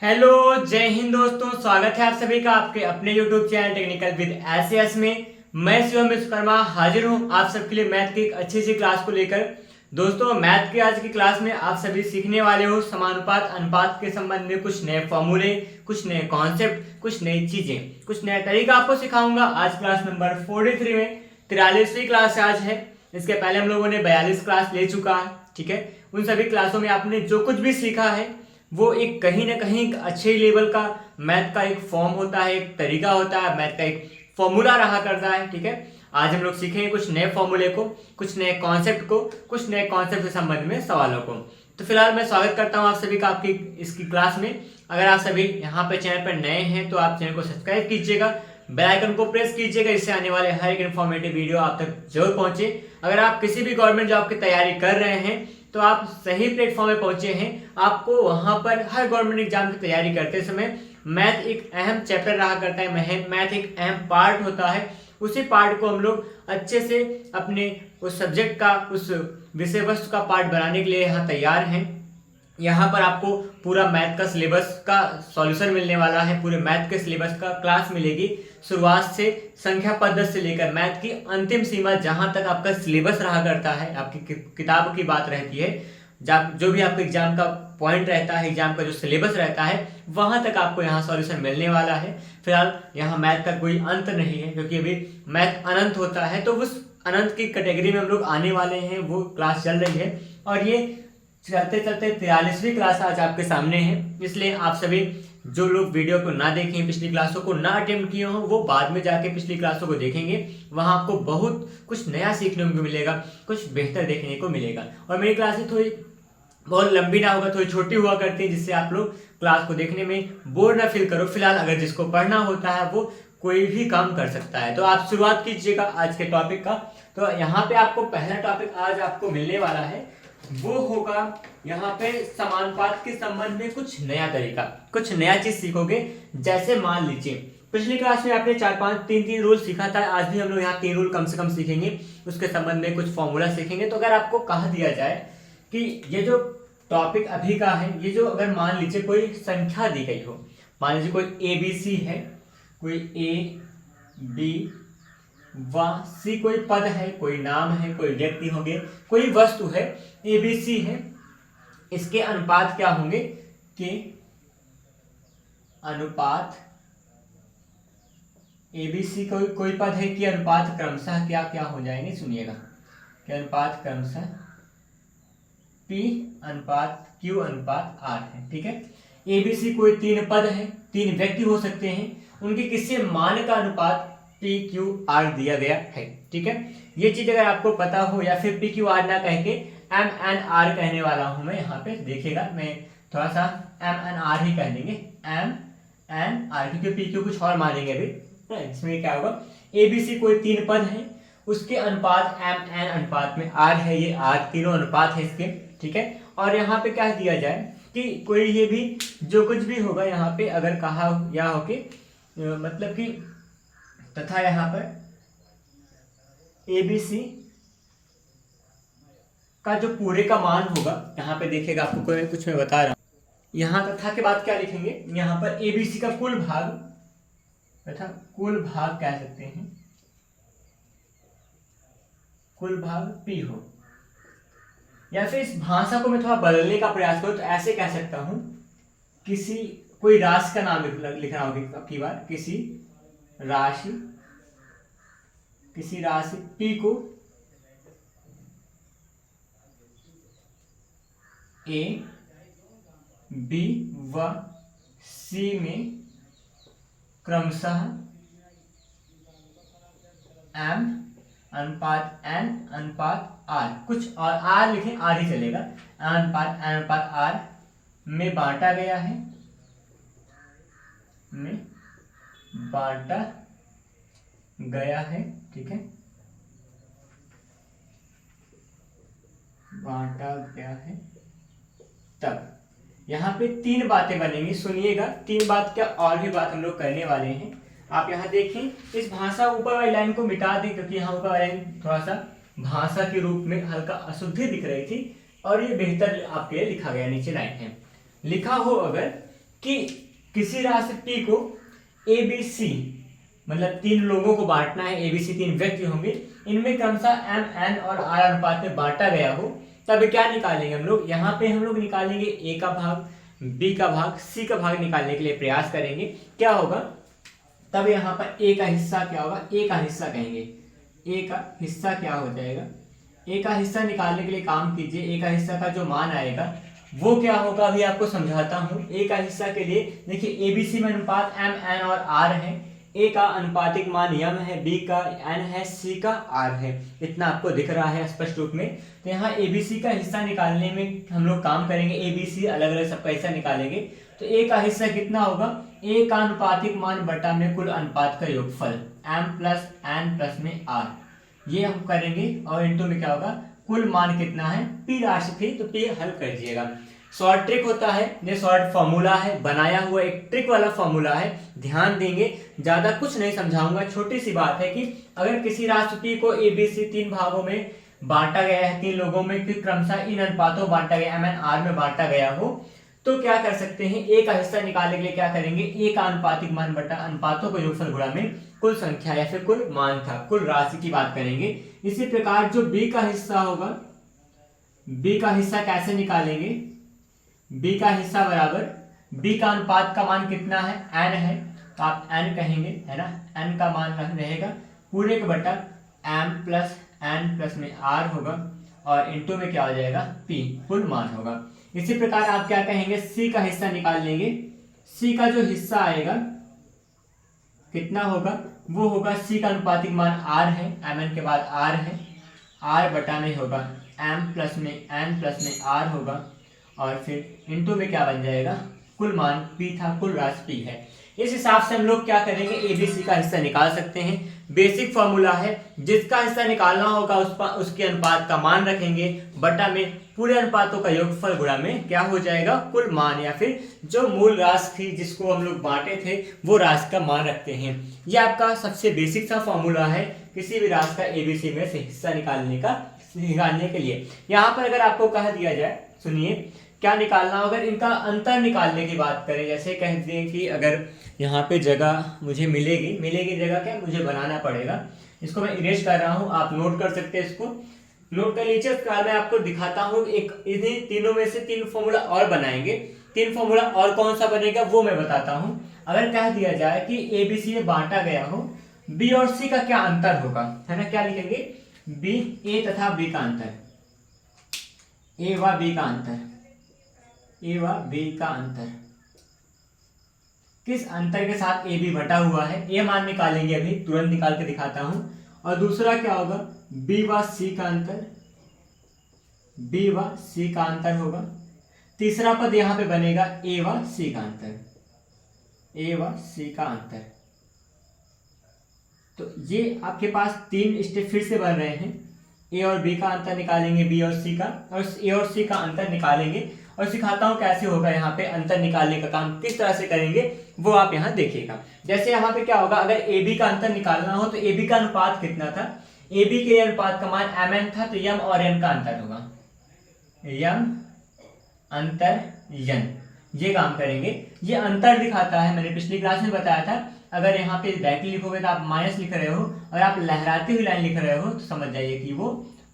Hello, जय हिंद दोस्तों। स्वागत है आप सभी का आपके अपने YouTube channel technical with S में। मैं शिवम विश्वकर्मा हाजिर हूं आप सबके लिए मैथ की एक अच्छी सी क्लास को लेकर। दोस्तों, मैथ की आज की क्लास में आप सभी सीखने वाले हो समानुपात अनुपात के संबंध में कुछ नए फॉर्मूले, कुछ नए कॉन्सेप्ट, कुछ नई चीजें, कुछ नया तरीका आपको सिखाऊंगा। आज क्लास नंबर 43 में 43वीं क्लास आज है। इसके पहले हम लोगों ने 42 क्लास ले चुका है, ठीक है। उन सभी क्लासों में आपने जो कुछ भी सीखा है वो एक कहीं ना कहीं अच्छे लेवल का मैथ का एक फॉर्म होता है, एक तरीका होता है, मैथ का एक फॉर्मूला रहा करता है, ठीक है। आज हम लोग सीखेंगे कुछ नए फॉर्मूले को, कुछ नए कॉन्सेप्ट को, कुछ नए कॉन्सेप्ट के संबंध में सवालों को। तो फिलहाल मैं स्वागत करता हूं आप सभी का आपकी इसकी क्लास में। अगर आप सभी यहाँ पे चैनल पर नए हैं तो आप चैनल को सब्सक्राइब कीजिएगा, बेल आइकन को प्रेस कीजिएगा, इससे आने वाले हर एक इन्फॉर्मेटिव वीडियो आप तक जरूर पहुंचे। अगर आप किसी भी गवर्नमेंट जॉब की तैयारी कर रहे हैं तो आप सही प्लेटफॉर्म पे पहुंचे हैं। आपको वहां पर हर गवर्नमेंट एग्जाम की तैयारी करते समय मैथ एक अहम चैप्टर रहा करता है, मैथ एक अहम पार्ट होता है। उसी पार्ट को हम लोग अच्छे से अपने उस सब्जेक्ट का, उस विषय वस्तु का पार्ट बनाने के लिए यहाँ तैयार हैं। यहाँ पर आपको पूरा मैथ का सिलेबस का सॉल्यूशन मिलने वाला है, पूरे मैथ के सिलेबस का क्लास मिलेगी, शुरुआत से संख्या पद्धति से लेकर मैथ की अंतिम सीमा जहां तक आपका सिलेबस रहा करता है, आपकी किताब की बात रहती है, जब जो भी आपके एग्जाम का पॉइंट रहता है, एग्जाम का जो सिलेबस रहता है, वहां तक आपको यहाँ सॉल्यूशन मिलने वाला है। फिलहाल यहाँ मैथ का कोई अंत नहीं है, क्योंकि अभी मैथ अनंत होता है, तो उस अनंत की कैटेगरी में हम लोग आने वाले हैं, वो क्लास चल रही है। और ये चलते चलते 43वीं क्लास आज आपके सामने है। इसलिए आप सभी जो लोग वीडियो को ना देखें, पिछली क्लासों को ना अटेम्प्ट किए हों, वो बाद में जाके पिछली क्लासों को देखेंगे। वहां आपको बहुत कुछ नया सीखने को मिलेगा, कुछ बेहतर देखने को मिलेगा। और मेरी क्लासें थोड़ी बहुत लंबी ना होगा, थोड़ी छोटी हुआ करती है, जिससे आप लोग क्लास को देखने में बोर ना फील करो। फिलहाल अगर जिसको पढ़ना होता है वो कोई भी काम कर सकता है। तो आप शुरुआत कीजिएगा आज के टॉपिक का। तो यहाँ पे आपको पहला टॉपिक आज आपको मिलने वाला है, वो होगा यहाँ पे समानुपात के संबंध में कुछ नया तरीका, कुछ नया चीज सीखोगे। जैसे मान लीजिए पिछली क्लास में आपने 4-5 रूल सीखा था, आज भी हम लोग यहाँ 3 रूल कम से कम सीखेंगे, उसके संबंध में कुछ फॉर्मूला सीखेंगे। तो अगर आपको कह दिया जाए कि ये जो टॉपिक अभी का है, ये जो अगर मान लीजिए कोई संख्या दी गई हो, मान लीजिए कोई ABC है, कोई A, B व C कोई पद है, कोई नाम है, कोई व्यक्ति होंगे, कोई वस्तु है, ABC है, इसके अनुपात क्या होंगे कि अनुपात ABC कोई पद है कि अनुपात क्रमशः क्या क्या हो जाएंगे, सुनिएगा, कि अनुपात क्रमशः P अनुपात Q अनुपात R है, ठीक है। ABC कोई 3 पद है, 3 व्यक्ति हो सकते हैं, उनके किसी मान का अनुपात P Q R दिया गया है, ठीक है। ये चीज अगर आपको पता हो, या फिर P Q R ना कह के M N R कहने वाला हूं मैं यहाँ पे, देखिएगा मैं थोड़ा सा M N R ही कह देंगे, M N R, क्योंकि P Q कुछ और मानेंगे अभी। इसमें क्या होगा, ABC कोई 3 पद है, उसके अनुपात M N अनुपात में R है, ये R तीनों अनुपात है इसके, ठीक है। और यहाँ पे क्या दिया जाए कि कोई ये भी जो कुछ भी होगा यहाँ पे अगर कहा या हो के मतलब कि तथा यहाँ पर ABC का जो पूरे का मान होगा, यहाँ पे देखिएगा आपको कोई कुछ मैं बता रहा हूं, यहाँ तथा के बाद क्या लिखेंगे, यहाँ पर ABC का कुल भाग तथा कुल भाग कह सकते हैं, कुल भाग P हो। या फिर इस भाषा को मैं थोड़ा बदलने का प्रयास करूं तो ऐसे कह सकता हूं, किसी कोई राशि का नाम लिखना होगा अब की बार, किसी राशि P को A, B व C में क्रमशः M अनुपात N अनुपात R, कुछ और R लिखें, R ही चलेगा, अनुपात N अनुपात R में बांटा गया है, ठीक है, बांटा गया है। तब यहाँ पे 3 बातें बनेंगी, सुनिएगा, 3 बात क्या और भी बात हम लोग करने वाले हैं। आप यहाँ देखें, इस भाषा ऊपर वाली लाइन को मिटा दें, क्योंकि यहाँ ऊपर वाली लाइन थोड़ा सा भाषा के रूप में हल्का अशुद्धि दिख रही थी, और ये बेहतर आपके लिए लिखा गया, नीचे लाइन है, लिखा हो अगर कि किसी राशि P को ABC, मतलब 3 लोगों को बांटना है, ABC 3 व्यक्ति होंगे, इनमें क्रमशः M, N और R अनुपात में बांटा गया हो, तब क्या निकालेंगे हम लोग? यहाँ पे हम लोग निकालेंगे A का भाग, B का भाग, C का भाग निकालने के लिए प्रयास करेंगे। क्या होगा तब? यहाँ पर A का हिस्सा क्या होगा? A का हिस्सा कहेंगे। A का हिस्सा क्या हो जाएगा? A का हिस्सा निकालने के लिए काम कीजिए। A का हिस्सा का जो मान आएगा वो क्या होगा, अभी आपको समझाता हूँ। A का हिस्सा के लिए देखिए ABC में अनुपात M, N और R है। A का अनुपातिक मान M है, B का N है, C का R है। इतना आपको दिख रहा है स्पष्ट रूप में। तो यहाँ ABC का हिस्सा निकालने में हम लोग काम करेंगे। ABC अलग अलग सबका हिस्सा निकालेंगे। तो A का हिस्सा कितना होगा? A का अनुपातिक मान बटा में कुल अनुपात का योगफल M प्लस N प्लस में R, ये हम करेंगे। और इनटू में क्या होगा? कुल मान कितना है? P राशि थी तो P हल कर दीजिएगा। शॉर्ट ट्रिक होता है, ये शॉर्ट फॉर्मूला है, बनाया हुआ एक ट्रिक वाला फॉर्मूला है। ध्यान देंगे, ज्यादा कुछ नहीं समझाऊंगा। छोटी सी बात है कि अगर किसी राशि P को ABC 3 भागों में बांटा गया है, 3 लोगों में क्रमशः इन अनुपातों बांटा गया, M N R में बांटा गया हो, तो क्या कर सकते हैं? A का हिस्सा निकालने के लिए क्या करेंगे? A का अनुपातिक मान बटा अनुपातों को योगफल गुणा में कुल संख्या या फिर कुल मान था, कुल राशि की बात करेंगे। इसी प्रकार जो B का हिस्सा होगा, B का हिस्सा कैसे निकालेंगे? B का हिस्सा बराबर B का अनुपात का मान कितना है? N है, तो आप N कहेंगे, है ना। N का मान रहेगा पूरे का बटा M प्लस N प्लस में R होगा, और इनटू में क्या हो जाएगा? P कुल मान होगा। इसी प्रकार आप क्या कहेंगे? C का हिस्सा निकाल लेंगे। C का जो हिस्सा आएगा कितना होगा? वो होगा C का अनुपातिक मान R है, MN के बाद R है, R बटा में होगा M प्लस में N प्लस में R होगा, और फिर इनटू में क्या बन जाएगा? कुल मान P था, कुल राशि P है। इस हिसाब से हम लोग क्या करेंगे? ABC का हिस्सा निकाल सकते हैं। बेसिक फॉर्मूला है, जिसका हिस्सा निकालना होगा उसके अनुपात का मान रखेंगे, बटा में पूरे अनुपातों का योगफल गुणा में क्या हो जाएगा? कुल मान, या फिर जो मूल राशि थी जिसको हम लोग बांटे थे वो राशि का मान रखते हैं। ये आपका सबसे बेसिक सा फॉर्मूला है किसी भी राशि का ABC में से हिस्सा निकालने के लिए। यहाँ पर अगर आपको कह दिया जाए, सुनिए क्या निकालना होगा, इनका अंतर निकालने की बात करें। जैसे कह दें कि अगर यहाँ पे जगह मुझे मिलेगी जगह क्या मुझे बनाना पड़ेगा। इसको मैं इरेज कर रहा हूँ, आप नोट कर सकते हैं, इसको नोट कर लीजिए। मैं आपको दिखाता हूँ एक, इन्हीं तीनों में से 3 फॉर्मूला और बनाएंगे। 3 फॉर्मूला और कौन सा बनेगा वो मैं बताता हूँ। अगर कह दिया जाए कि ABC में बांटा गया हो, B और C का क्या अंतर होगा, है ना। क्या लिखेंगे? A तथा B का अंतर, A व B का अंतर, A व B का अंतर, किस अंतर के साथ AB बटा हुआ है, ये मान निकालेंगे, अभी तुरंत निकाल के दिखाता हूं। और दूसरा क्या होगा? B व C का अंतर, B व C का अंतर होगा। तीसरा पद यहां पे बनेगा A व C का अंतर, A व C का अंतर। तो ये आपके पास 3 स्टेप फिर से बन रहे हैं। A और B का अंतर निकालेंगे, B और C का, और A और C का अंतर निकालेंगे, और सिखाता हूं कैसे होगा यहाँ पे अंतर निकालने का काम किस तरह से करेंगे वो आप यहाँ देखिएगा। जैसे यहाँ पे क्या होगा, अगर AB का अंतर निकालना हो तो AB का अनुपात कितना था? AB के अनुपात का मान MN था, तो M और N का अंतर होगा, M अंतर N, ये काम करेंगे। ये अंतर दिखाता है, मैंने पिछली क्लास में बताया था। अगर यहाँ पे बैकली लिखोगे तो आप माइनस लिख रहे हो, और आप लहराती हुई लाइन लिख रहे हो तो समझ जाइए कि वो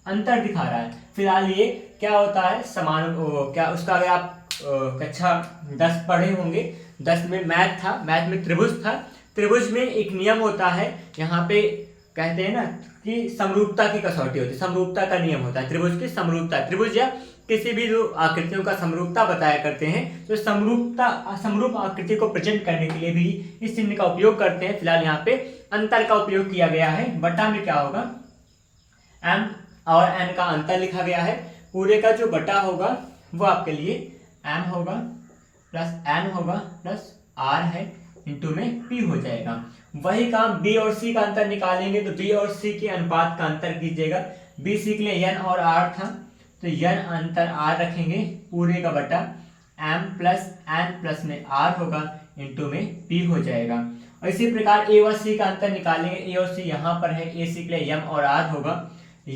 अंतर दिखा रहा है। फिलहाल ये क्या होता है, समान क्या उसका, अगर आप कक्षा 10 पढ़े होंगे, 10 में मैथ था, मैथ में त्रिभुज था। त्रिभुज में एक नियम होता है, यहाँ पे कहते हैं ना कि समरूपता की कसौटी होती है, समरूपता का नियम होता है, त्रिभुज की समरूपता। त्रिभुज या किसी भी जो आकृतियों का समरूपता बताया करते हैं, तो समरूप आकृति को प्रेजेंट करने के लिए भी इस चिन्ह का उपयोग करते हैं। फिलहाल यहाँ पे अंतर का उपयोग किया गया है। बटा में क्या होगा? M और N का अंतर लिखा गया है। पूरे का जो बटा होगा वो आपके लिए M होगा प्लस N होगा प्लस R है, इंटू में P हो जाएगा। वही काम B और C का अंतर निकालेंगे, तो B और C के अनुपात का अंतर कीजिएगा। B C के लिए N और R था, तो N अंतर R रखेंगे, पूरे का बटा M प्लस N प्लस में R होगा, इंटू में P हो जाएगा। और इसी प्रकार A और C का अंतर निकालेंगे। A और C यहाँ पर है, A C के लिए M और R होगा,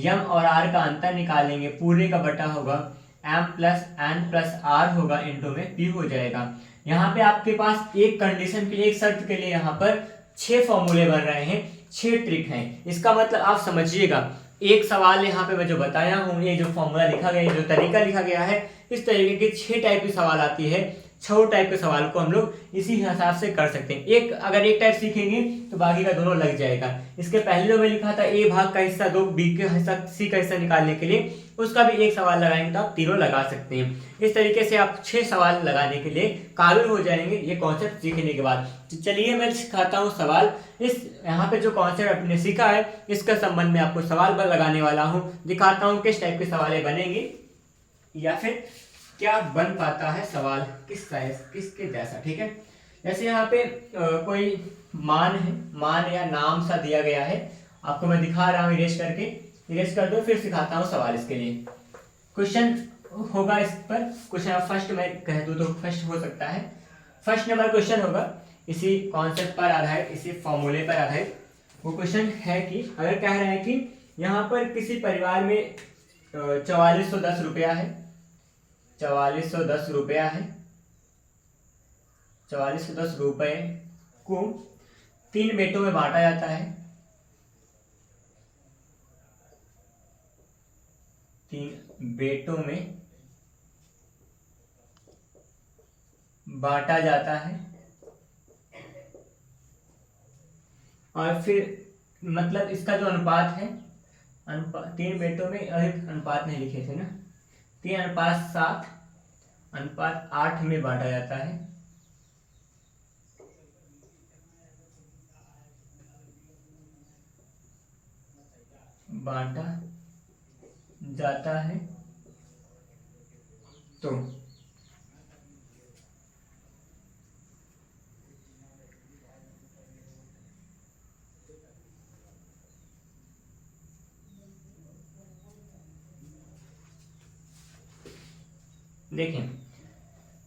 M और R का अंतर निकालेंगे, पूरे का बटा होगा m plus N plus R होगा इंटू में p हो जाएगा। यहाँ पे आपके पास एक कंडीशन के लिए, एक शर्त के लिए यहाँ पर 6 फॉर्मूले बन रहे हैं, 6 ट्रिक हैं। इसका मतलब आप समझिएगा, एक सवाल यहाँ पे मैं जो बताया हूँ, ये जो फॉर्मूला लिखा गया है, जो तरीका लिखा गया है, इस तरीके के 6 टाइप के सवाल आती है। 6 टाइप के सवाल को हम लोग इसी हिसाब से कर सकते हैं। अगर एक टाइप सीखेंगे तो बाकी का दोनों लग जाएगा। इसके पहले जो मैं लिखा था ए भाग का हिस्सा 2, बी का हिस्सा, सी का हिस्सा निकालने के लिए, उसका भी एक सवाल लगाएंगे तो आप तीनों लगा सकते हैं। इस तरीके से आप 6 सवाल लगाने के लिए काबिल हो जाएंगे ये कॉन्सेप्ट सीखने के बाद। तो चलिए मैं सिखाता हूँ सवाल। इस यहाँ पे जो कॉन्सेप्ट आपने सीखा है, इसका संबंध में आपको सवाल पर लगाने वाला हूँ। दिखाता हूँ किस टाइप के सवाल बनेंगे या फिर क्या बन पाता है सवाल किसके जैसा। ठीक है, जैसे यहाँ पे कोई मान है, मान या नाम सा दिया गया है, आपको मैं दिखा रहा हूँ, इरेज कर दो, फिर सिखाता हूँ सवाल इसके लिए। क्वेश्चन होगा इस पर, क्वेश्चन फर्स्ट मैं कह दूँ तो फर्स्ट हो सकता है, फर्स्ट नंबर क्वेश्चन होगा इसी कॉन्सेप्ट पर आधारित, इसी फॉर्मूले पर आधारित। वो क्वेश्चन है कि अगर कह रहे हैं कि यहाँ पर किसी परिवार में 4410 रुपया है, 4410 रुपया है, 4410 रुपए को 3 बेटों में बांटा जाता है, 3 बेटों में बांटा जाता है, और फिर मतलब इसका जो अनुपात है, 3 बेटों में, अधिक अनुपात नहीं लिखे थे ना, 3:7, 8 में बांटा जाता है, तो देखें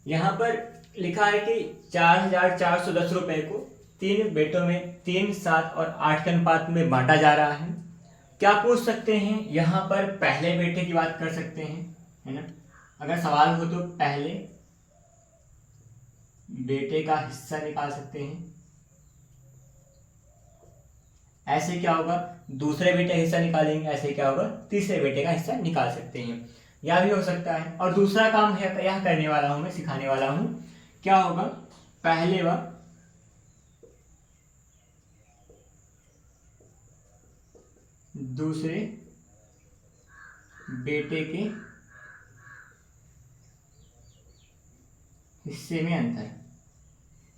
यहाँ पर लिखा है कि 4410 रुपए को 3 बेटों में 3, 7 और 8 के अनुपात में बांटा जा रहा है। क्या पूछ सकते हैं, यहाँ पर पहले बेटे की बात कर सकते हैं, है ना। अगर सवाल हो तो पहले बेटे का हिस्सा निकाल सकते हैं। ऐसे क्या होगा, दूसरे बेटे का हिस्सा निकालेंगे, ऐसे क्या होगा, तीसरे बेटे का हिस्सा निकाल सकते हैं। यह भी हो सकता है। और दूसरा काम है, यह करने वाला हूं मैं, सिखाने वाला हूं। क्या होगा, पहले व दूसरे बेटे के हिस्से में अंतर,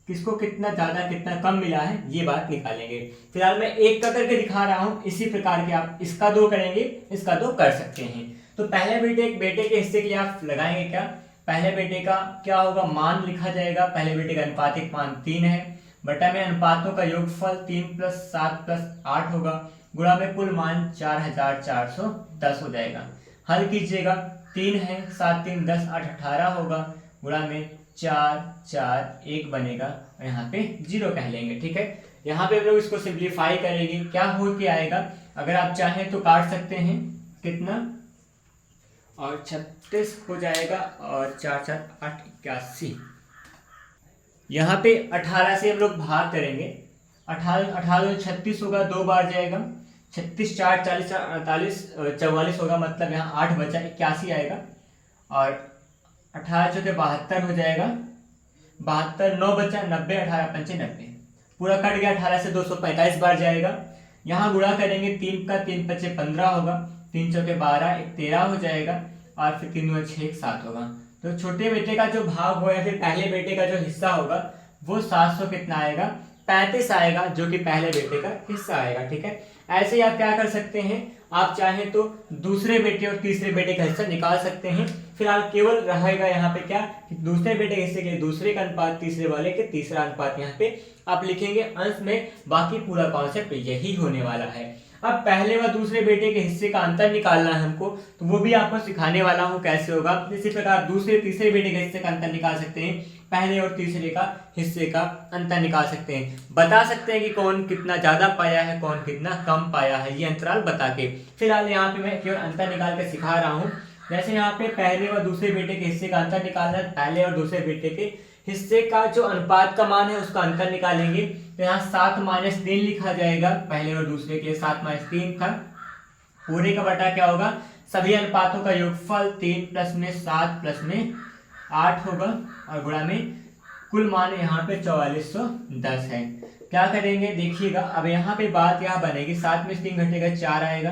किसको कितना ज्यादा कितना कम मिला है, ये बात निकालेंगे। फिलहाल मैं एक का करके दिखा रहा हूं, इसी प्रकार के आप इसका 2 करेंगे, इसका 2 कर सकते हैं। तो पहले बेटे के हिस्से के लिए आप लगाएंगे क्या, पहले बेटे का क्या होगा, मान लिखा जाएगा। पहले बेटे का अनुपातिक मान 3 है, बटा में अनुपातों का योगफल 3 + 7 + 8 होगा, गुणा में कुल मान 4410 हो जाएगा। हल कीजिएगा, 3 है, 7 3 10 8 18 होगा, गुणा में 4 4 1 बनेगा, और यहाँ पे 0 कह लेंगे। ठीक है, यहाँ पे हम लोग इसको सिंप्लीफाई करेंगे, क्या हो के आएगा, अगर आप चाहें तो काट सकते हैं, कितना, और 36 हो जाएगा, और 4 4 8 81। यहाँ पे 18 से हम लोग भाग करेंगे, 18 36 होगा, 2 बार जाएगा, 36 4 40 48 44 होगा, मतलब यहाँ 8 बचा, 81 आएगा, और 18 चौके 72 हो जाएगा, 72 9 बचा, 90 18 पंचे 90, पूरा कट गया। 18 से 245 बार जाएगा, यहाँ गुणा करेंगे, 3 का 3 पचे 15 होगा, 3 चौके 12 13 हो जाएगा, और फिर 3 × 6 7 होगा। तो छोटे बेटे का जो भाग हो या फिर पहले बेटे का जो हिस्सा होगा वो 700 कितना आएगा, 35 आएगा, जो कि पहले बेटे का हिस्सा आएगा। ठीक है, ऐसे ही आप क्या कर सकते हैं, आप चाहें तो दूसरे बेटे और तीसरे बेटे का हिस्सा निकाल सकते हैं। फिलहाल केवल रहेगा यहाँ पे क्या, कि दूसरे बेटे के हिस्से के लिए दूसरे का अनुपात, तीसरे वाले के तीसरा अनुपात यहाँ पे आप लिखेंगे अंश में। बाकी पूरा कॉन्सेप्ट यही होने वाला है। अब पहले व दूसरे बेटे के हिस्से का अंतर निकालना है हमको, तो वो भी आपको सिखाने वाला हूँ कैसे होगा। इसी प्रकार दूसरे तीसरे बेटे के हिस्से का अंतर निकाल सकते हैं, पहले और तीसरे का हिस्से का अंतर निकाल सकते हैं, बता सकते हैं कि कौन कितना ज्यादा पाया है, कौन कितना कम पाया है, ये अंतराल बता के। फिलहाल यहाँ पे मैं केवल अंतर निकाल के सिखा रहा हूँ, जैसे यहाँ पे पहले और दूसरे बेटे के हिस्से का अंतर निकालना है, पहले और दूसरे बेटे के हिस्से का जो अनुपात का मान है उसका अंतर निकालेंगे। तो यहाँ 7-3 लिखा जाएगा, पहले और दूसरे के 7-3 था। पूरे का बटा क्या होगा, सभी अनुपातों का योगफल 3 प्लस में 7 प्लस में 8 होगा और गुणा में कुल मान यहाँ पे 4410 है। क्या करेंगे देखिएगा, अब यहाँ पे बात यहाँ बनेगी, 7 में से 3 घटेगा 4 आएगा,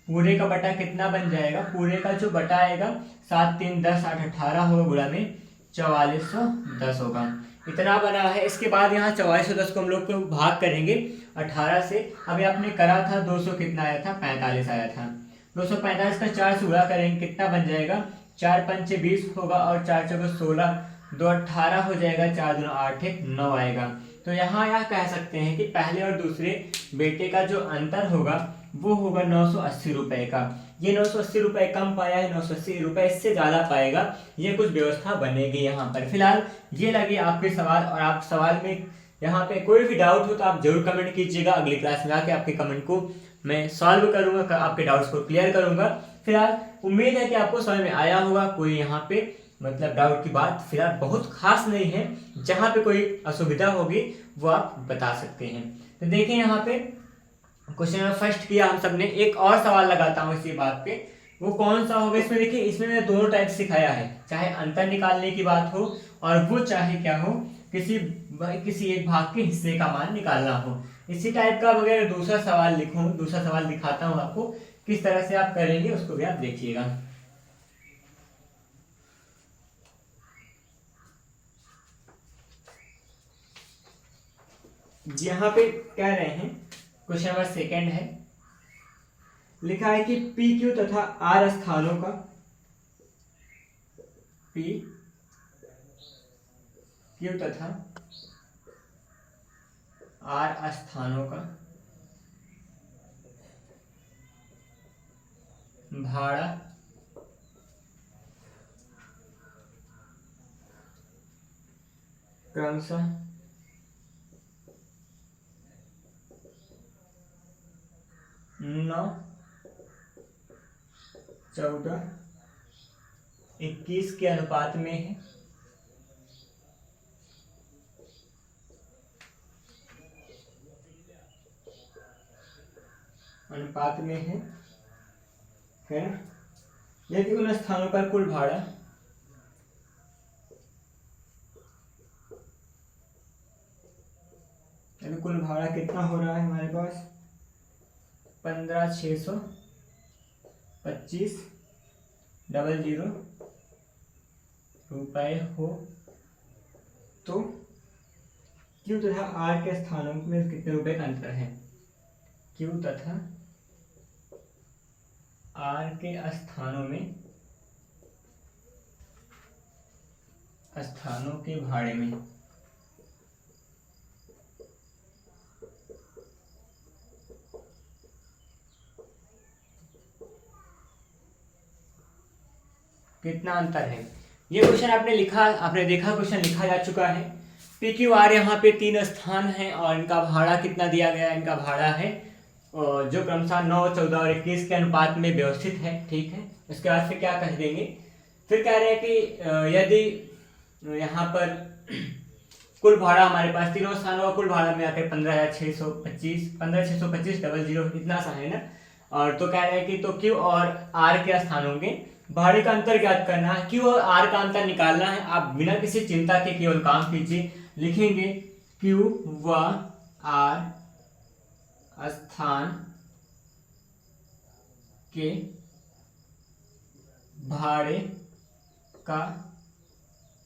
पूरे का बटा कितना बन जाएगा, पूरे का जो बटा आएगा 7 3 10 8 18 होगा, गुणा में 4410 होगा, इतना बना है। इसके बाद यहाँ 4410 को हम लोग को भाग करेंगे 18 से। अभी आपने करा था 200 कितना आया था, 45 आया था। 245 का 4 से गुणा करेंगे कितना बन जाएगा, 4 पंचे 20 होगा और 4 चौके 16, 2 18 हो जाएगा, 4 दूना 8 1 9 आएगा। तो यहाँ यह कह सकते हैं कि पहले और दूसरे बेटे का जो अंतर होगा वो होगा 980 रुपए का। ये 980 रुपए कम पाया है, 980 रुपए इससे ज़्यादा पाएगा, ये कुछ व्यवस्था बनेगी यहाँ पर। फिलहाल ये लगे आपके सवाल, और आप सवाल में यहाँ पे कोई भी डाउट हो तो आप जरूर कमेंट कीजिएगा। अगली क्लास में आके आपके कमेंट को मैं सॉल्व करूँगा, आपके डाउट्स को क्लियर करूँगा। फिलहाल उम्मीद है कि आपको समझ में आया होगा, कोई यहाँ पे मतलब डाउट की बात फिलहाल बहुत खास नहीं है। जहाँ पे कोई असुविधा होगी वो आप बता सकते हैं। तो देखिए यहाँ पे क्वेश्चन नंबर फर्स्ट किया हम सब ने। एक और सवाल लगाता हूँ इसी बात पे, वो कौन सा होगा। इसमें देखिए, इसमें मैंने दोनों टाइप सिखाया है, चाहे अंतर निकालने की बात हो और वो चाहे क्या हो, किसी एक भाग के हिस्से का मान निकालना हो। इसी टाइप का अगर दूसरा सवाल लिखूं, दूसरा सवाल दिखाता हूँ आपको, किस तरह से आप करेंगे उसको भी आप देखिएगा। यहाँ पे कह रहे हैं, क्वेश्चन नंबर सेकंड है, लिखा है कि पी क्यू तथा आर स्थानों का, पी क्यू तथा आर स्थानों का भाड़ा क्रमशः 9, 14, 21 के अनुपात में है। अनुपात में है यदि उन स्थानों पर कुल भाड़ा कुल भाड़ा कितना हो रहा है हमारे पास, 15,625.00 रुपए हो, तो क्यू तथा आर के स्थानों में कितने रुपए का अंतर है। क्यू तथा आर के स्थानों के भाड़े में कितना अंतर है। ये क्वेश्चन आपने देखा क्वेश्चन लिखा जा चुका है। पी क्यू आर यहाँ पे 3 स्थान हैं और इनका भाड़ा कितना दिया गया है, इनका भाड़ा है जो क्रमशः 9, 14 और 21 के अनुपात में व्यवस्थित है, ठीक है। उसके बाद फिर क्या कह देंगे, फिर कह रहे हैं कि यदि यहाँ पर कुल भाड़ा हमारे पास तीनों स्थानों का कुल भाड़ा में आकर 15,625.00 इतना सा है ना, और तो कह रहे हैं कि तो क्यू और आर के स्थानों के भाड़े का अंतर ज्ञात करना है, क्यू और आर का अंतर निकालना है। आप बिना किसी चिंता के केवल काम कीजिए, लिखेंगे क्यू व आर स्थान के भाड़े का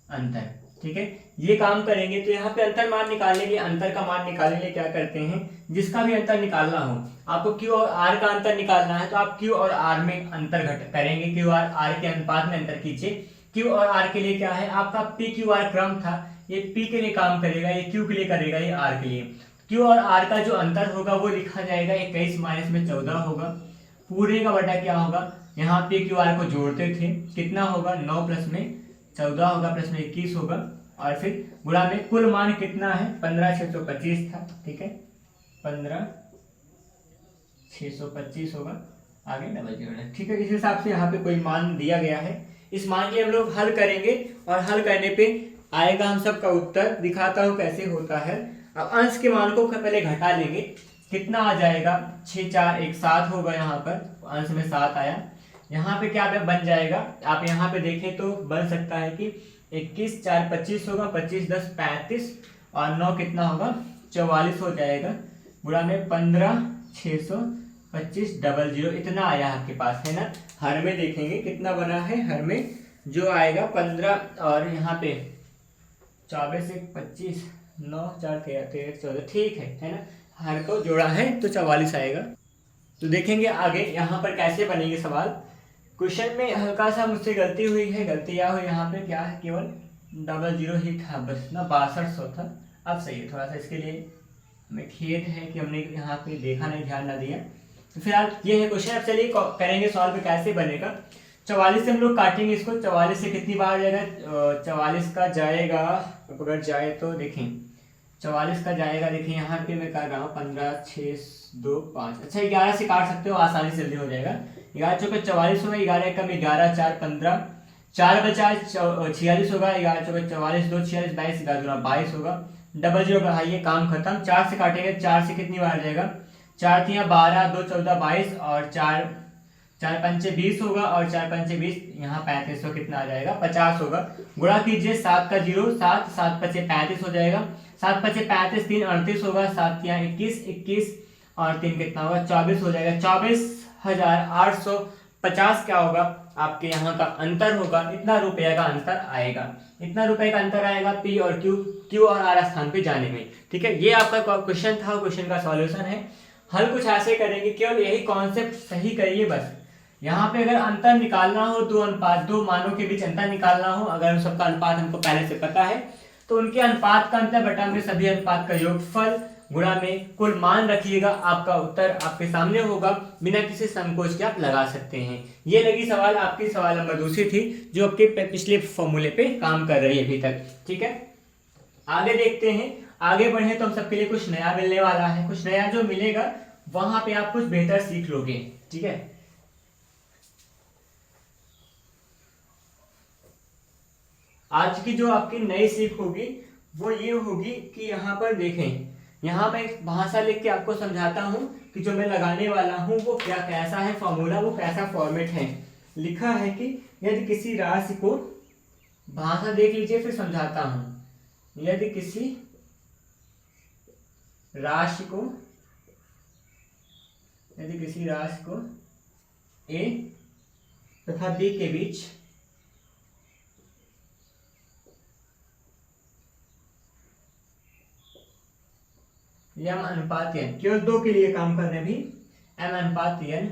अंतर, ठीक है। ये काम करेंगे तो यहाँ पे अंतर मान निकालने के लिए, अंतर का मान निकालने के लिए क्या करते हैं, जिसका भी अंतर निकालना हो, आपको क्यू और आर का अंतर निकालना है तो आप क्यू और आर में अंतर घट करेंगे, क्यू और आर के अनुपात में अंतर कीजिए। क्यू और आर के लिए क्या है, आपका पी क्यू आर क्रम था, ये पी के लिए काम करेगा, ये क्यू के लिए करेगा, ये आर के लिए। क्यू और आर का जो अंतर होगा वो लिखा जाएगा 21 माइनस में 14 होगा, पूरे का बटा क्या होगा, यहाँ पे क्यू आर को जोड़ते थे, कितना होगा 9 प्लस में 14 होगा, प्लस में 21 होगा, और फिर गुणा में कुल मान कितना है 15,625 था, ठीक है, 15,625 होगा, आगे डबल जीरो, ठीक है। इस हिसाब से यहाँ पे कोई मान दिया गया है, इस मान के हम लोग हल करेंगे और हल करने पे आएगा हम सबका उत्तर। दिखाता हूँ कैसे होता है। अब अंश के मान को पहले घटा लेंगे, कितना आ जाएगा 6 4 1 7 होगा, यहाँ पर अंश में 7 आया। यहाँ पे क्या बन जाएगा, आप यहाँ पे देखें तो बन सकता है कि 21 4 25 होगा, 25 10 35 और 9 कितना होगा 44 हो जाएगा, गुणा में 15 625 डबल जीरो, इतना आया आपके पास है ना। हर में देखेंगे कितना बना है, हर में जो आएगा 15 और यहाँ पे 24 1 25 9 4 13 14, ठीक है ना। हर को जोड़ा है तो 44 आएगा। तो देखेंगे आगे यहाँ पर कैसे बनेंगे सवाल। क्वेश्चन में हल्का सा मुझसे गलती हुई है, गलती क्या हुई यहाँ पे, क्या है केवल डबल जीरो ही था बस ना, 6200 था। अब सही है, थोड़ा सा इसके लिए हमें खेद है कि हमने यहाँ पे देखा नहीं, ध्यान ना दिया। तो फिलहाल ये है क्वेश्चन। अब चलिए करेंगे सॉल्व पे कैसे बनेगा। 44 से हम लोग काटेंगे इसको, 44 से कितनी बार जाएगा, 44 का जाएगा, अगर जाए तो देखें 44 का जाएगा, देखिए यहाँ पे मैं कर रहा हूँ 15 6 2 5, अच्छा 11 से काट सकते हो, आसानी से जल्दी हो जाएगा। 11 चौके 44 होगा, 11 कम 11 4 15, 4 बचा 46 होगा, 11 चौके 44 2 46 22 11 22 होगा, डबल जीरो बढ़ाइए, काम खत्म। 4 से काटेंगे, 4 से कितनी बार जाएगा, 4 3 12 2 14 22 और 4 4 पंचे 20 होगा और 4 पंचे 20, यहाँ 35 तो कितना आ जाएगा 50 होगा। गुणा कीजिए 7 का 0 7 7 पचे 35 हो जाएगा, 7 पचे 35 3 38 होगा, 7 यहाँ 21 21 और 3 कितना होगा 24 हो जाएगा। 24,850 क्या होगा आपके यहाँ का अंतर होगा, इतना रुपये का अंतर आएगा, इतना रुपए का अंतर आएगा पी और क्यू और आर स्थान पे जाने में, ठीक है। ये आपका क्वेश्चन था, क्वेश्चन का सॉल्यूशन है। हल कुछ ऐसे करेंगे, केवल यही कॉन्सेप्ट सही करिए बस। यहाँ पे अगर अंतर निकालना हो, दो मानों के बीच अंतर निकालना हो, अगर उन सबका अनुपात हमको पहले से पता है तो उनके अनुपात का अंतर बटा में सभी अनुपात का योगफल गुणा में कुल मान रखिएगा, आपका उत्तर आपके सामने होगा, बिना किसी संकोच के आप लगा सकते हैं। ये लगी सवाल आपकी, सवाल नंबर दूसरी थी जो आपके पिछले फॉर्मूले पे काम कर रही है अभी तक, ठीक है। आगे देखते हैं, आगे बढ़े तो हम सबके लिए कुछ नया मिलने वाला है, कुछ नया जो मिलेगा वहां पे आप कुछ बेहतर सीख लोगे, ठीक है। आज की जो आपकी नई सीख होगी वो ये होगी कि यहाँ पर देखें, यहाँ मैं एक भाषा लिख के आपको समझाता हूँ कि जो मैं लगाने वाला हूँ वो क्या कैसा है फॉर्मूला, वो कैसा फॉर्मेट है। लिखा है कि यदि किसी राशि को, भाषा देख लीजिए फिर समझाता हूँ, यदि किसी राशि को ए तथा बी के बीच m अनुपात n, केवल दो के लिए काम कर रहे हैं अभी, m अनुपात n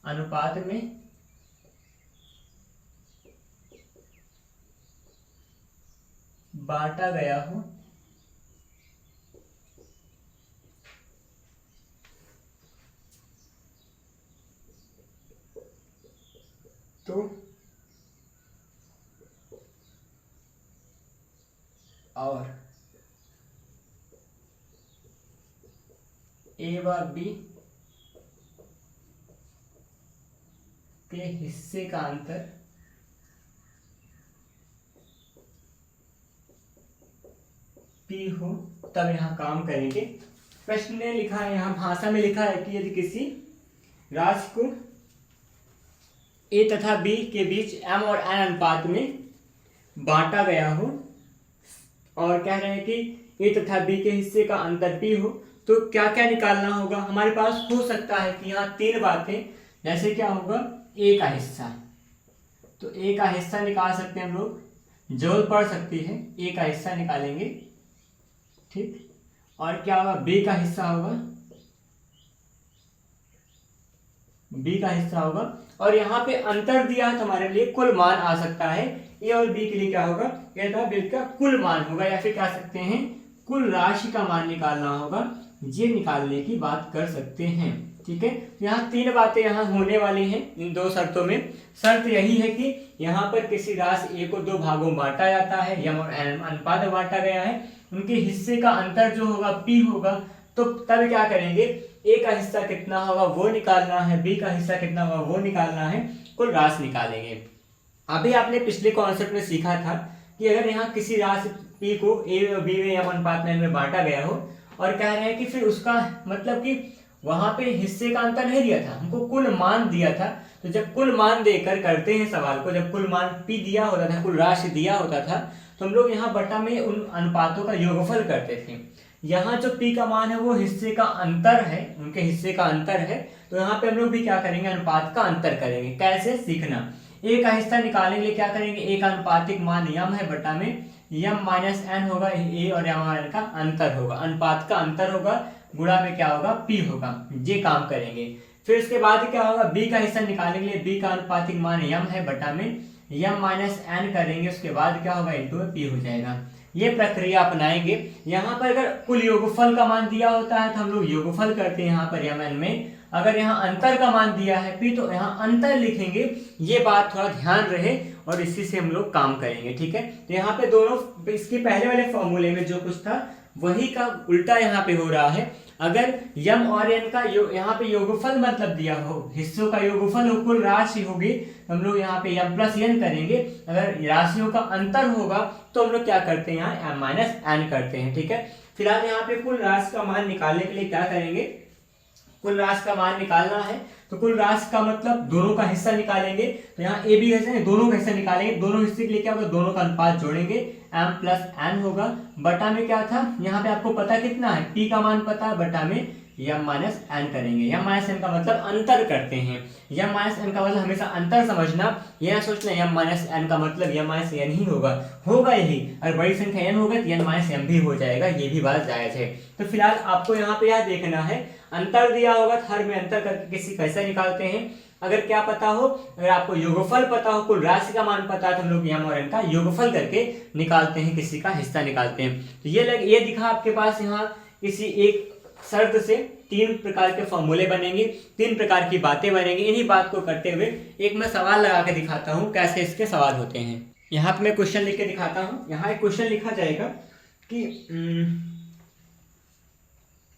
अनुपात में बांटा गया हो तो और ए व बी के हिस्से का अंतर पी हो, तब यहाँ काम करेंगे। प्रश्न ने लिखा है, यहाँ भाषा में लिखा है कि यदि किसी राशि को ए तथा बी के बीच एम और एन अनुपात में बांटा गया हो और कह रहे हैं कि ए तथा बी के हिस्से का अंतर पी हो, तो क्या क्या निकालना होगा। हमारे पास हो सकता है कि यहाँ तीन बातें, जैसे क्या होगा ए का हिस्सा, तो ए का हिस्सा निकाल सकते हैं हम लोग, जरूरत पड़ सकती है ए का हिस्सा निकालेंगे, ठीक। और क्या होगा बी का हिस्सा होगा, बी का हिस्सा होगा, और यहाँ पे अंतर दिया है तो हमारे लिए कुल मान आ सकता है। ए और बी के लिए क्या होगा, ए तथा बी का कुल मान होगा, या फिर कह सकते हैं कुल राशि का मान निकालना होगा, ये निकालने की बात कर सकते हैं, ठीक है। यहाँ तीन बातें यहाँ होने वाली हैं इन दो शर्तों में। शर्त यही है कि यहाँ पर किसी राशि ए को दो भागों में बांटा जाता है, यम और एन अनुपात में बांटा गया है, उनके हिस्से का अंतर जो होगा पी होगा, तो तब क्या करेंगे ए का हिस्सा कितना होगा वो निकालना है, बी का हिस्सा कितना होगा वो निकालना है, कुल राशि निकालेंगे। अभी आपने पिछले कॉन्सेप्ट में सीखा था कि अगर यहाँ किसी राशि पी को ए और बी में या अनुपात में बांटा गया हो और कह रहे हैं कि फिर उसका मतलब कि वहां पे हिस्से का अंतर नहीं दिया था, हमको कुल मान दिया था। तो जब कुल मान देकर करते हैं सवाल को, जब कुल मान पी दिया होता था, कुल राशि दिया होता था, तो हम लोग यहाँ बटा में उन अनुपातों का योगफल करते थे। यहाँ जो पी का मान है वो हिस्से का अंतर है, उनके हिस्से का अंतर है, तो यहाँ पे हम लोग भी क्या करेंगे, अनुपात का अंतर करेंगे। कैसे सीखना, ए का हिस्सा निकालने के लिए क्या करेंगे, ए का अनुपातिक मान यम है बटा में यम माइनस एन होगा, ए और एन का अंतर होगा, अनुपात का अंतर होगा, गुणा में क्या होगा पी होगा, ये काम करेंगे। फिर उसके बाद क्या होगा, बी का हिस्सा निकालने के लिए बी का अनुपातिक मान यम है बटा में यम माइनस एन करेंगे, उसके बाद क्या होगा इंटू में पी हो जाएगा। ये प्रक्रिया अपनाएंगे। यहाँ पर अगर कुल योगफल का मान दिया होता है तो हम लोग योगफल करते हैं यहाँ पर यम एन में, अगर यहाँ अंतर का मान दिया है पी तो यहाँ अंतर लिखेंगे। ये बात थोड़ा ध्यान रहे और इसी से हम लोग काम करेंगे, ठीक है। तो यहाँ पे दोनों, इसके पहले वाले फॉर्मूले में जो कुछ था वही का उल्टा यहाँ पे हो रहा है। अगर यम और एन का यहाँ पे योगफल मतलब दिया हो, हिस्सों का योगफल हो, कुल राशि होगी, हम लोग यहाँ पे यम प्लस एन करेंगे। अगर राशियों का अंतर होगा तो हम लोग क्या करते हैं, यहाँ एम माइनस एन करते हैं, ठीक है। फिलहाल यहाँ पे कुल राशि का मान निकालने के लिए क्या करेंगे, कुल राशि का मान निकालना है तो कुल राशि का मतलब दोनों का हिस्सा निकालेंगे। तो यहाँ ए बी हिस्सा दोनों का हिस्सा निकालेंगे, दोनों हिस्से के लिए क्या होगा, दोनों का अनुपात जोड़ेंगे, m प्लस एन होगा। बटा में क्या था, यहाँ पे आपको पता कितना है, p का मान पता है, बटा में m माइनस एन करेंगे। m माइनस एन का मतलब अंतर करते हैं, m माइनस एन का मतलब हमेशा अंतर समझना, यह सोचना m माइनस एन का मतलब m माइनस एन ही होगा यही। अगर बड़ी संख्या n होगा तो n माइनस m भी हो जाएगा, ये भी बात जायज है। तो फिलहाल आपको यहाँ पे यह देखना है, अंतर दिया होगा तो हर में अंतर करके किसी कैसे निकालते हैं। अगर क्या पता हो, अगर आपको योगफल पता हो, कुल राशि का मान पता है, तो हम लोग m और n का योगफल करके निकालते हैं, किसी का हिस्सा निकालते हैं। तो ये दिखा आपके पास यहाँ किसी एक शर्त से 3 प्रकार के फॉर्मूले बनेंगे, 3 प्रकार की बातें बनेंगी। इन्हीं बात को करते हुए एक मैं सवाल लगा के दिखाता हूँ कैसे इसके सवाल होते हैं। यहाँ पे मैं क्वेश्चन लिख के दिखाता हूँ। यहाँ एक क्वेश्चन लिखा जाएगा कि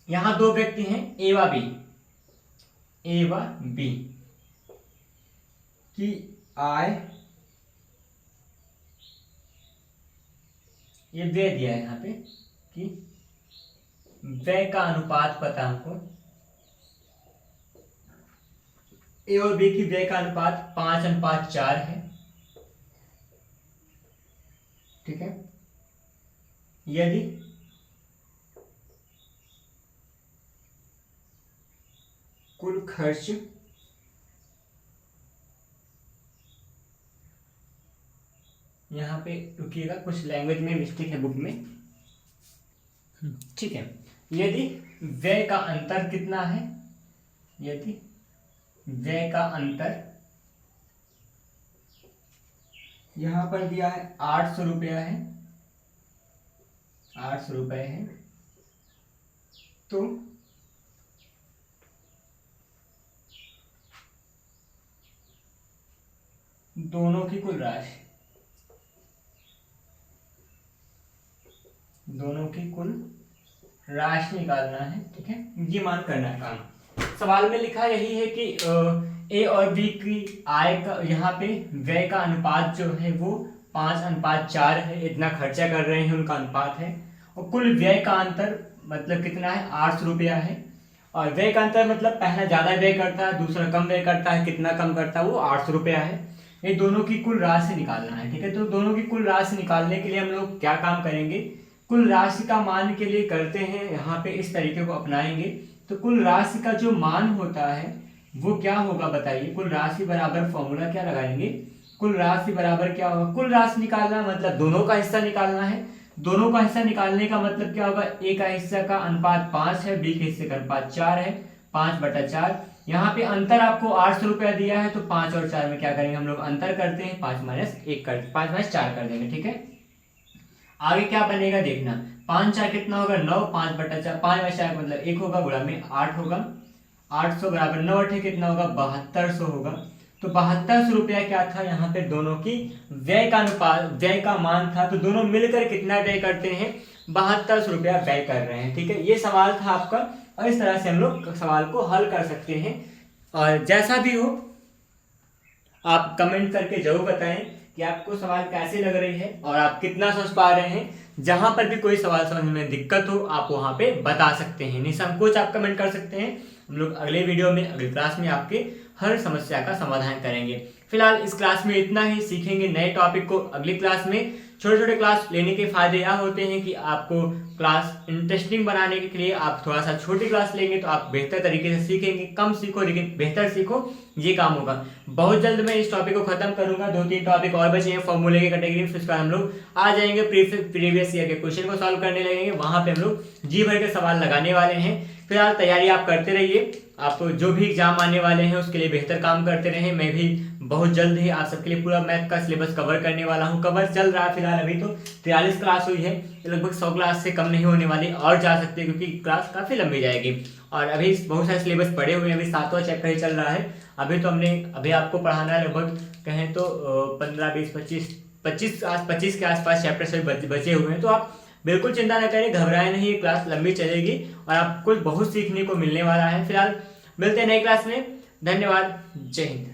यहाँ दो व्यक्ति हैं ए व बी की आय, ये व्यय दिया है यहाँ पे कि व्यय का अनुपात पता हमको, ए और बी की व्यय का अनुपात 5:4 है, ठीक है। यदि कुल खर्च यहाँ पे रुकिएगा, कुछ लैंग्वेज में मिस्टेक है बुक में, ठीक है। यदि व्यय का अंतर कितना है, यदि व्यय का अंतर यहाँ पर दिया है 800 रुपया है, 800 रुपये है, तो दोनों की कुल राशि, दोनों की कुल राशि निकालना है, ठीक है। ये मान करना है काम। सवाल में लिखा यही है कि ए और बी की आय का, यहाँ पे व्यय का अनुपात जो है वो 5:4 है, इतना खर्चा कर रहे हैं उनका अनुपात है, और कुल व्यय का अंतर मतलब कितना है, 800 रुपया है। और व्यय का अंतर मतलब पहला ज्यादा व्यय करता है, दूसरा कम व्यय करता है, कितना कम करता है वो 800 रुपया है। ये दोनों की कुल राशि निकालना है, ठीक है। तो दोनों की कुल राशि निकालने के लिए हम लोग क्या काम करेंगे, कुल राशि का मान के लिए करते हैं यहाँ पे इस तरीके को अपनाएंगे। तो कुल राशि का जो मान होता है वो क्या होगा बताइए, कुल राशि बराबर फॉर्मूला क्या लगाएंगे, कुल राशि बराबर क्या होगा, कुल राशि निकालना मतलब दोनों का हिस्सा निकालना है। दोनों का हिस्सा निकालने का मतलब क्या होगा, ए का हिस्सा का अनुपात 5 है, बी के हिस्से का अनुपात 4 है, 5/4। यहाँ पे अंतर आपको 800 रुपया दिया है, तो 5 और 4 में क्या करेंगे हम लोग अंतर करते हैं, 5 - 4 कर देंगे, ठीक है। आगे क्या बनेगा देखना, 5×4 कितना होगा 9, 5/4, 5/4 मतलब 1 होगा, गुणा में 8 होगा, 800 बराबर 9×8 कितना होगा 7200 होगा। तो 7200 रुपया क्या था, यहाँ पे दोनों की व्यय का अनुपात, व्यय का मान था, तो दोनों मिलकर कितना व्यय करते हैं, 7200 रुपया व्यय कर रहे हैं, ठीक है। ये सवाल था आपका और इस तरह से हम लोग सवाल को हल कर सकते हैं। और जैसा भी हो आप कमेंट करके जरूर बताएं कि आपको सवाल कैसे लग रही है और आप कितना समझ पा रहे हैं। जहां पर भी कोई सवाल समझ में दिक्कत हो आप वहां पे बता सकते हैं, निसंकोच आप कमेंट कर सकते हैं। हम लोग अगले वीडियो में अगली क्लास में आपके हर समस्या का समाधान करेंगे। फिलहाल इस क्लास में इतना ही, सीखेंगे नए टॉपिक को अगली क्लास में। छोटे छोटे क्लास लेने के फायदे यह होते हैं कि आपको क्लास इंटरेस्टिंग बनाने के लिए आप थोड़ा सा छोटी क्लास लेंगे तो आप बेहतर तरीके से सीखेंगे। कम सीखो लेकिन बेहतर सीखो, ये काम होगा। बहुत जल्द मैं इस टॉपिक को खत्म करूंगा, 2-3 टॉपिक और बचे हैं फॉर्मूले की कैटेगरी, फिर उसके बाद हम लोग आ जाएंगे प्रीवियस ईयर के क्वेश्चन को सॉल्व करने लगेंगे। वहां पे हम लोग जी भर के सवाल लगाने वाले हैं। फिलहाल तैयारी आप करते रहिए, आप जो भी एग्जाम आने वाले हैं उसके लिए बेहतर काम करते रहें। मैं भी बहुत जल्द ही आप सबके लिए पूरा मैथ का सिलेबस कवर करने वाला हूं। कवर चल रहा है फिलहाल, अभी तो 43 क्लास हुई है, लगभग 100 क्लास से कम नहीं होने वाली, और जा सकते हैं क्योंकि क्लास काफ़ी लंबी जाएगी। और अभी बहुत सारे सिलेबस पड़े हुए हैं, अभी 7वां चैप्टर ही चल रहा है। अभी आपको पढ़ाना है लगभग कहें तो 15, 20, 25 के आसपास चैप्टर सभी बचे हुए हैं। तो आप बिल्कुल चिंता न करें, घबराएं नहीं, ये क्लास लंबी चलेगी और आपको बहुत सीखने को मिलने वाला है। फिलहाल मिलते हैं नई क्लास में। धन्यवाद, जय हिंद।